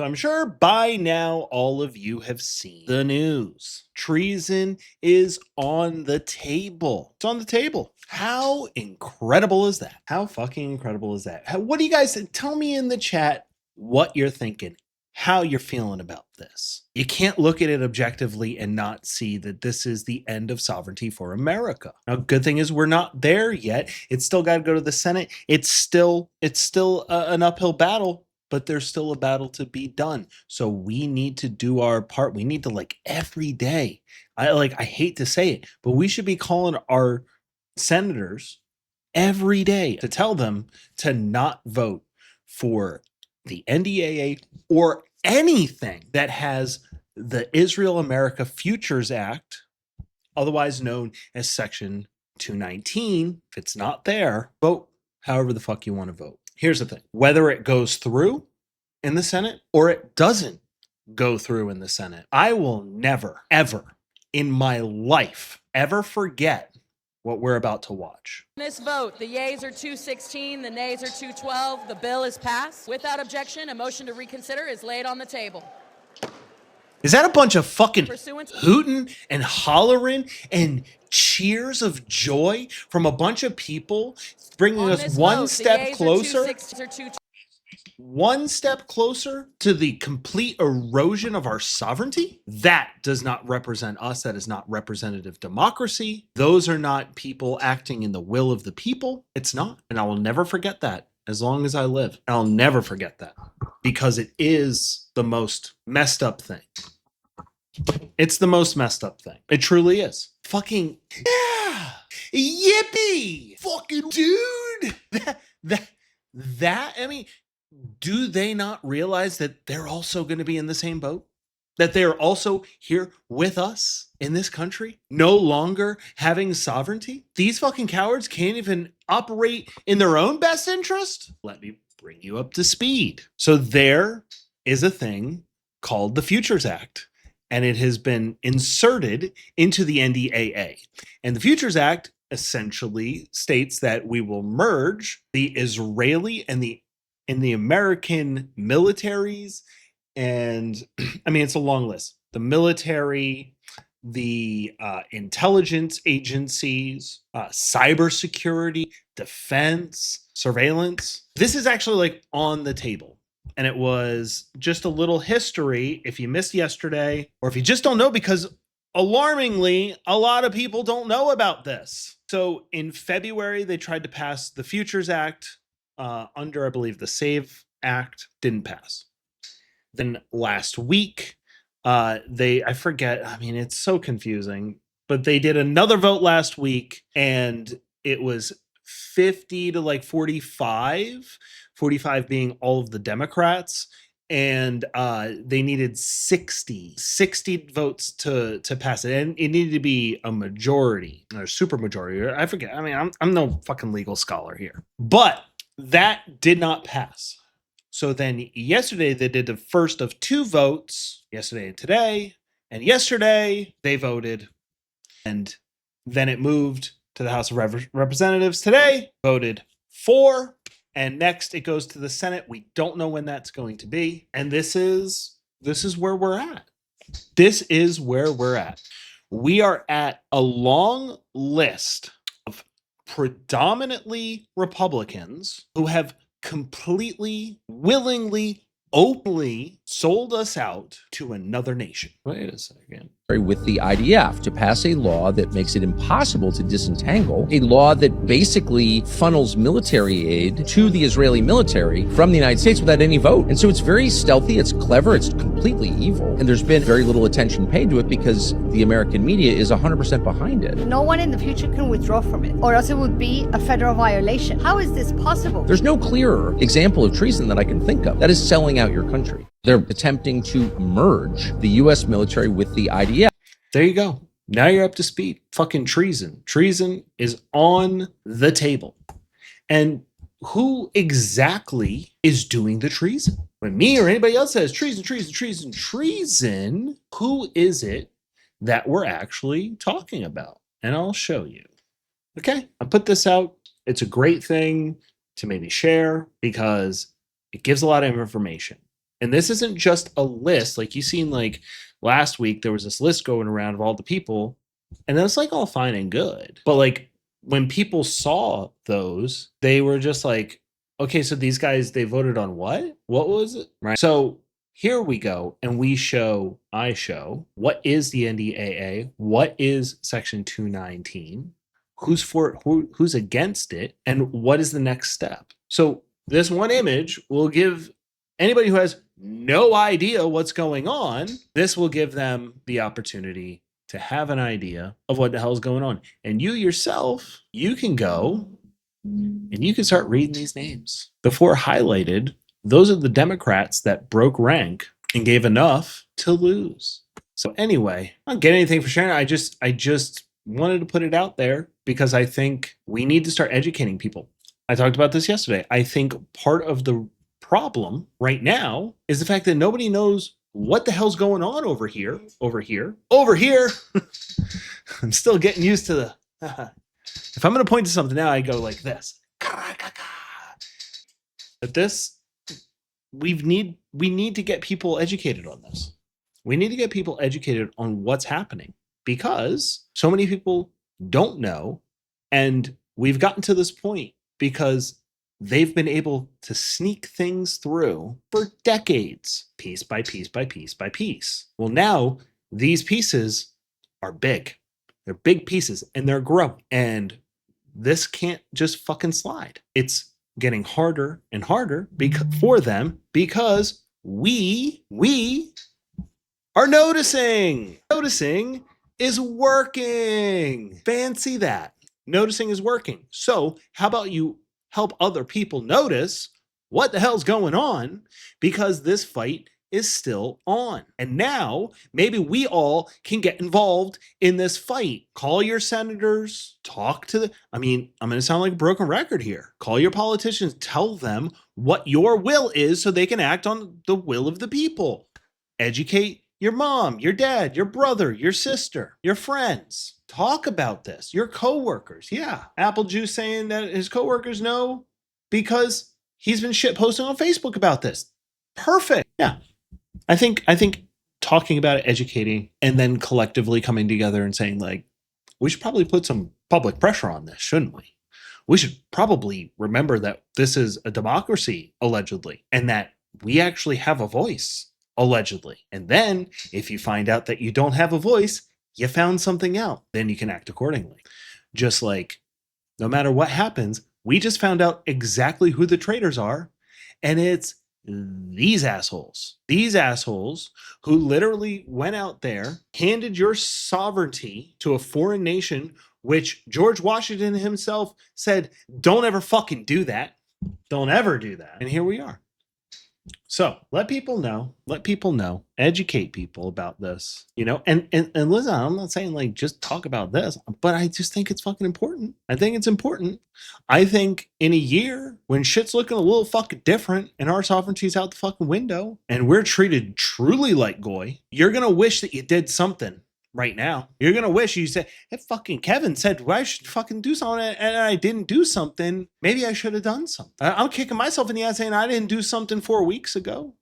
So I'm sure by now all of you have seen the news. Treason is on the table. It's on the table. How incredible is that? How fucking incredible is that? What do you guys tell me in the chat what you're thinking? How you're feeling about this. You can't look at it objectively and not see that this is the end of sovereignty for America. Now, good thing is we're not there yet. It's still got to go to the Senate. It's still an uphill battle, but there's still a battle to be done. So we need to do our part. We need to, like, every day. I hate to say it, but we should be calling our senators every day to tell them to not vote for the NDAA or anything that has the Israel America Futures Act, otherwise known as Section 219. If it's not there, vote however the fuck you want to vote. Here's the thing. Whether it goes through in the Senate or it doesn't go through in the Senate, I will never, ever in my life ever forget what we're about to watch. This vote, the yeas are 216, the nays are 212. The bill is passed. Without objection, a motion to reconsider is laid on the table. Is that a bunch of fucking hooting and hollering and cheers of joy from a bunch of people bringing us one step closer? One step closer to the complete erosion of our sovereignty? That does not represent us. That is not representative democracy. Those are not people acting in the will of the people. It's not. And I will never forget that as long as I live. I'll never forget that because it is the most messed up thing. It's the most messed up thing. It truly is. Fucking yeah! Yippee! Fucking dude! That, I mean, do they not realize that they're also going to be in the same boat? That they're also here with us in this country, no longer having sovereignty? These fucking cowards can't even operate in their own best interest? Let me bring you up to speed. So there is a thing called the Futures Act, and it has been inserted into the NDAA. And the Futures Act essentially states that we will merge the Israeli and the American militaries, and I mean, it's a long list. The military, the intelligence agencies, cybersecurity, defense, surveillance. This is actually like on the table. And it was just a little history if you missed yesterday, or if you just don't know, because alarmingly, a lot of people don't know about this. So in February, they tried to pass the Futures Act under, I believe, the SAVE Act. Didn't pass. Then last week, I forget, I mean, it's so confusing, but they did another vote last week, and it was 50 to like 45 being all of the Democrats, and they needed 60 votes to pass it, and it needed to be a majority or super majority. I forget. I mean, I'm no fucking legal scholar here, but that did not pass. So then yesterday they did the first of two votes, yesterday and today, and yesterday they voted, and then it moved to the House of Representatives today, voted for, and next it goes to the Senate. We don't know when that's going to be. And this is where we're at. This is where we're at. We are at a long list of predominantly Republicans who have completely, willingly, openly sold us out to another nation. Wait a second. With the IDF to pass a law that makes it impossible to disentangle, a law that basically funnels military aid to the Israeli military from the United States without any vote. And so it's very stealthy, it's clever, it's completely evil. And there's been very little attention paid to it because the American media is 100% behind it. No one in the future can withdraw from it, or else it would be a federal violation. How is this possible? There's no clearer example of treason that I can think of. That is selling out your country. They're attempting to merge the U.S. military with the IDF. There you go. Now you're up to speed. Fucking treason. Treason is on the table. And who exactly is doing the treason? When me or anybody else says treason, who is it that we're actually talking about? And I'll show you. Okay, I put this out. It's a great thing to maybe share because it gives a lot of information. And this isn't just a list. Like you seen like last week, there was this list going around of all the people, and it's like all fine and good. But like when people saw those, they were just like, okay, so these guys, they voted on what? What was it? Right. So here we go, and I show what is the NDAA, what is Section 219, who's for it, who's against it, and what is the next step. So this one image will give anybody who has no idea what's going on, this will give them the opportunity to have an idea of what the hell's going on. And you yourself, you can go and you can start reading these names. The four highlighted, those are the Democrats that broke rank and gave enough to lose. So anyway, I don't get anything for sharing. I just wanted to put it out there because I think we need to start educating people. I talked about this yesterday. I think part of the problem right now is the fact that nobody knows what the hell's going on over here. I'm still getting used to the if I'm going to point to something now, I go like this. But this, we need to get people educated on this. We need to get people educated on what's happening because so many people don't know, and we've gotten to this point because they've been able to sneak things through for decades, piece by piece by piece by piece. Well, now these pieces are big. They're big pieces and they're growing. And this can't just fucking slide. It's getting harder and harder for them because we are noticing. Noticing is working. Fancy that. Noticing is working. So how about you help other people notice what the hell's going on, because this fight is still on. And now maybe we all can get involved in this fight. Call your senators, talk to the, I'm going to sound like a broken record here. Call your politicians, tell them what your will is so they can act on the will of the people. Educate your mom, your dad, your brother, your sister, your friends. Talk about this. Your coworkers. Yeah. Apple Juice saying that his coworkers know because he's been shit posting on Facebook about this. Perfect. Yeah. I think talking about it, educating, and then collectively coming together and saying like, we should probably put some public pressure on this, shouldn't we? We should probably remember that this is a democracy, allegedly, and that we actually have a voice, allegedly. And then if you find out that you don't have a voice, you found something out, then you can act accordingly. Just like no matter what happens, we just found out exactly who the traitors are, and it's these assholes who literally went out there, handed your sovereignty to a foreign nation, which George Washington himself said, don't ever fucking do that. Don't ever do that. And here we are. So let people know, educate people about this, and listen, I'm not saying like just talk about this, but I just think it's fucking important. I think it's important. I think in a year when shit's looking a little fucking different and our sovereignty's out the fucking window and we're treated truly like goy, you're going to wish that you did something right now. You're going to wish you said, hey, fucking Kevin said, well, I should fucking do something and I didn't do something. Maybe I should have done something. I'm kicking myself in the ass saying I didn't do something 4 weeks ago.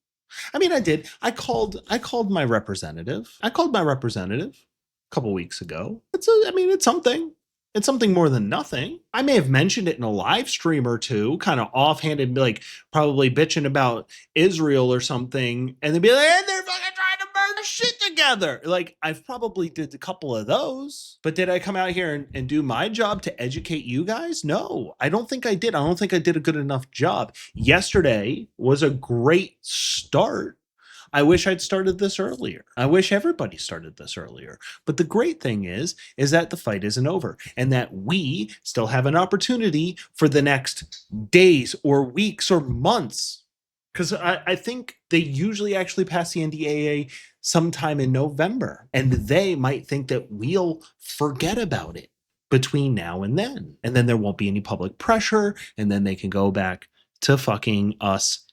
I did. I called my representative. A couple weeks ago. It's something. It's something more than nothing. I may have mentioned it in a live stream or two, kind of offhanded, like probably bitching about Israel or something, and they'd be like, and they're fucking trying to burn the shit together. Like, I've probably did a couple of those, but did I come out here and do my job to educate you guys? No, I don't think I did. I don't think I did a good enough job. Yesterday was a great start. I wish I'd started this earlier. I wish everybody started this earlier. But the great thing is that the fight isn't over and that we still have an opportunity for the next days or weeks or months. Because I think they usually actually pass the NDAA sometime in November, and they might think that we'll forget about it between now and then. And then there won't be any public pressure, and then they can go back to fucking us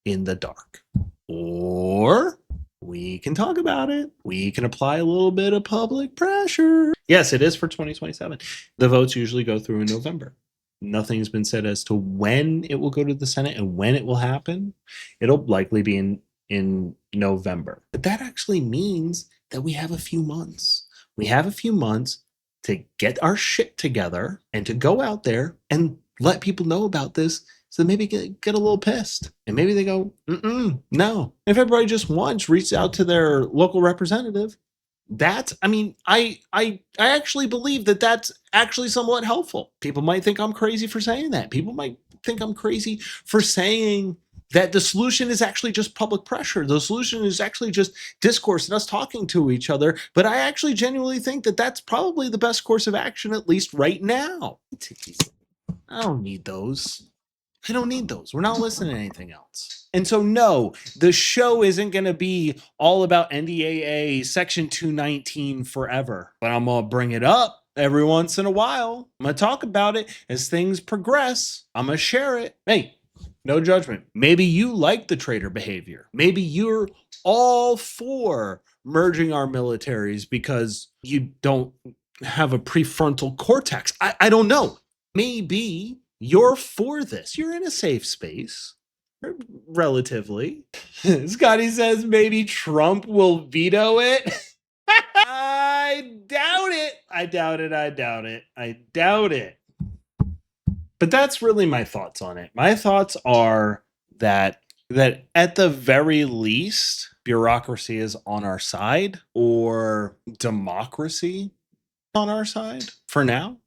in the dark. Or we can talk about it. We can apply a little bit of public pressure. Yes, it is for 2027. The votes usually go through in November. Nothing's been said as to when it will go to the Senate and when it will happen. It'll likely be in in November. But that actually means that we have a few months. We have a few months to get our shit together and to go out there and let people know about this, so maybe get a little pissed. And maybe they go, no. If everybody just once reached out to their local representative, I actually believe that that's actually somewhat helpful. People might think I'm crazy for saying that. People might think I'm crazy for saying that the solution is actually just public pressure. The solution is actually just discourse and us talking to each other. But I actually genuinely think that that's probably the best course of action, at least right now. I don't need those. I don't need those. We're not listening to anything else. And so, no, the show isn't going to be all about NDAA Section 219 forever. But I'm going to bring it up every once in a while. I'm going to talk about it as things progress. I'm going to share it. Hey, no judgment. Maybe you like the traitor behavior. Maybe you're all for merging our militaries because you don't have a prefrontal cortex. I don't know. Maybe you're for this. You're in a safe space, relatively. Scotty says maybe Trump will veto it. I doubt it. I doubt it. I doubt it. I doubt it. But that's really my thoughts on it. My thoughts are that at the very least, bureaucracy is on our side, or democracy on our side for now.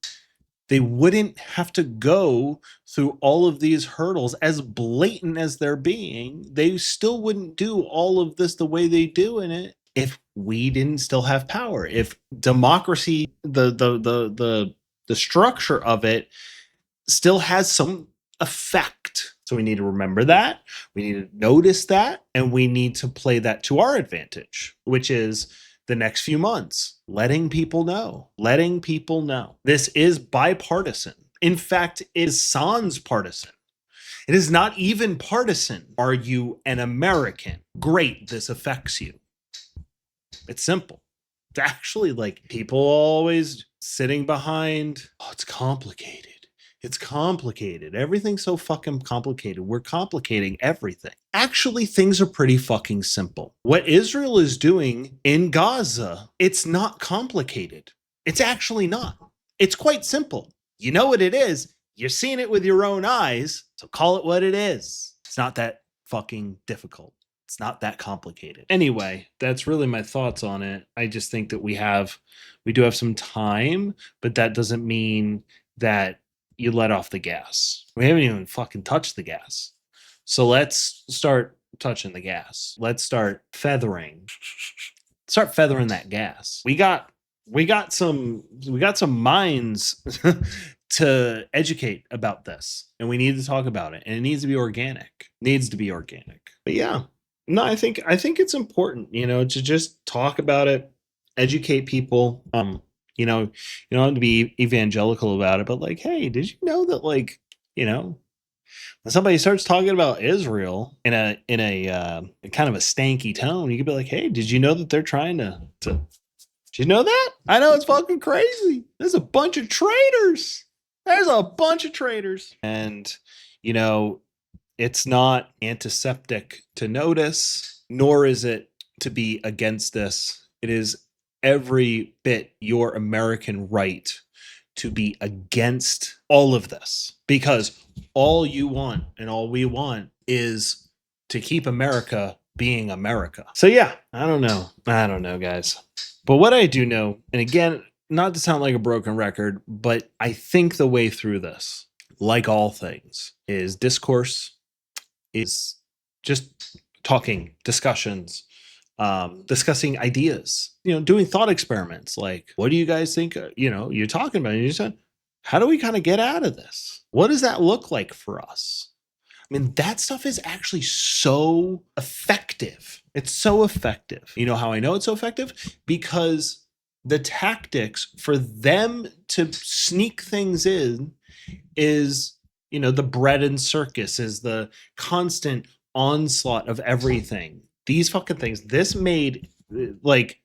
They wouldn't have to go through all of these hurdles, as blatant as they're being. They still wouldn't do all of this the way they do in it if we didn't still have power. If democracy, the structure of it still has some effect. So we need to remember that. We need to notice that, and we need to play that to our advantage, which is the next few months, letting people know. This is bipartisan. In fact, it is sans partisan. It is not even partisan. Are you an American? Great, this affects you. It's simple. It's actually like people always sitting behind, it's complicated. It's complicated. Everything's so fucking complicated. We're complicating everything. Actually, things are pretty fucking simple. What Israel is doing in Gaza, it's not complicated. It's actually not. It's quite simple. You know what it is. You're seeing it with your own eyes. So call it what it is. It's not that fucking difficult. It's not that complicated. Anyway, that's really my thoughts on it. I just think that we do have some time, but that doesn't mean that you let off the gas. We haven't even fucking touched the gas. So let's start touching the gas. Let's start feathering. Start feathering that gas. We got some minds to educate about this, and we need to talk about it, and it needs to be organic. But yeah, no, I think it's important, to just talk about it, educate people. You don't have to be evangelical about it, but like, hey, did you know that, like, when somebody starts talking about Israel in a kind of a stanky tone, you could be like, hey, did you know that they're trying to did you know that? I know, it's fucking crazy. There's a bunch of traitors. And, it's not antiseptic to notice, nor is it to be against this. It is every bit your American right to be against all of this, because all you want and all we want is to keep America being America. So yeah, I don't know, guys. But what I do know, and again, not to sound like a broken record, but I think the way through this, like all things, is discourse, is just talking, discussions, discussing ideas, doing thought experiments. Like, what do you guys think? You're talking about it. You said, how do we kind of get out of this? What does that look like for us? I mean, that stuff is actually so effective. It's so effective. You know how I know it's so effective? Because the tactics for them to sneak things in is, the bread and circus, is the constant onslaught of everything. These fucking things, this made it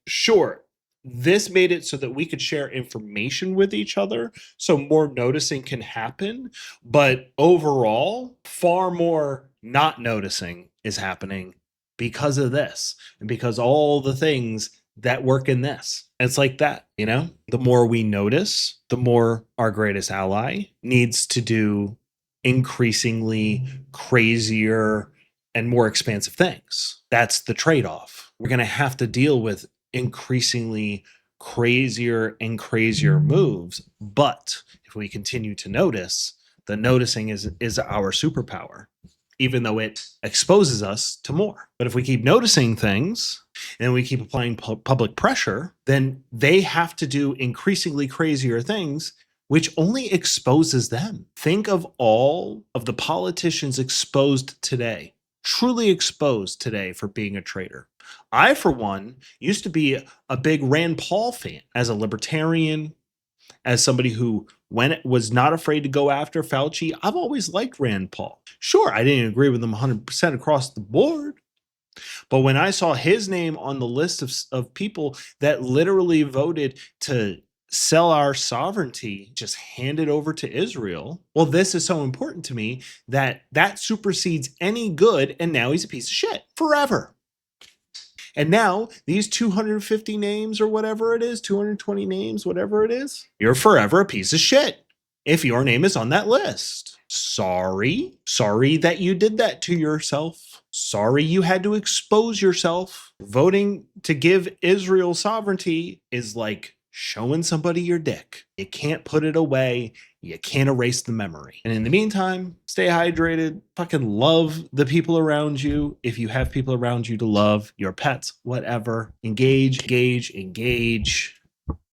so that we could share information with each other, so more noticing can happen. But overall, far more not noticing is happening because of this and because all the things that work in this. It's like that, you know? The more we notice, the more our greatest ally needs to do increasingly crazier and more expansive things. That's the trade-off. We're going to have to deal with increasingly crazier and crazier moves. But if we continue to notice, the noticing is our superpower, even though it exposes us to more. But if we keep noticing things and we keep applying public pressure, then they have to do increasingly crazier things, which only exposes them. Think of all of the politicians exposed today, truly exposed today for being a traitor. I, for one, used to be a big Rand Paul fan as a libertarian, as somebody who was not afraid to go after Fauci. I've always liked Rand Paul. Sure, I didn't agree with him 100% across the board. But when I saw his name on the list of people that literally voted to sell our sovereignty, just hand it over to Israel, well, this is so important to me that supersedes any good, and now he's a piece of shit forever. And now these 250 names or whatever it is, 220 names, whatever it is, you're forever a piece of shit if your name is on that list. Sorry that you did that to yourself. Sorry you had to expose yourself. Voting to give Israel sovereignty is like showing somebody your dick. You can't put it away. You can't erase the memory. And in the meantime, stay hydrated. Fucking love the people around you. If you have people around you to love, your pets, whatever. Engage.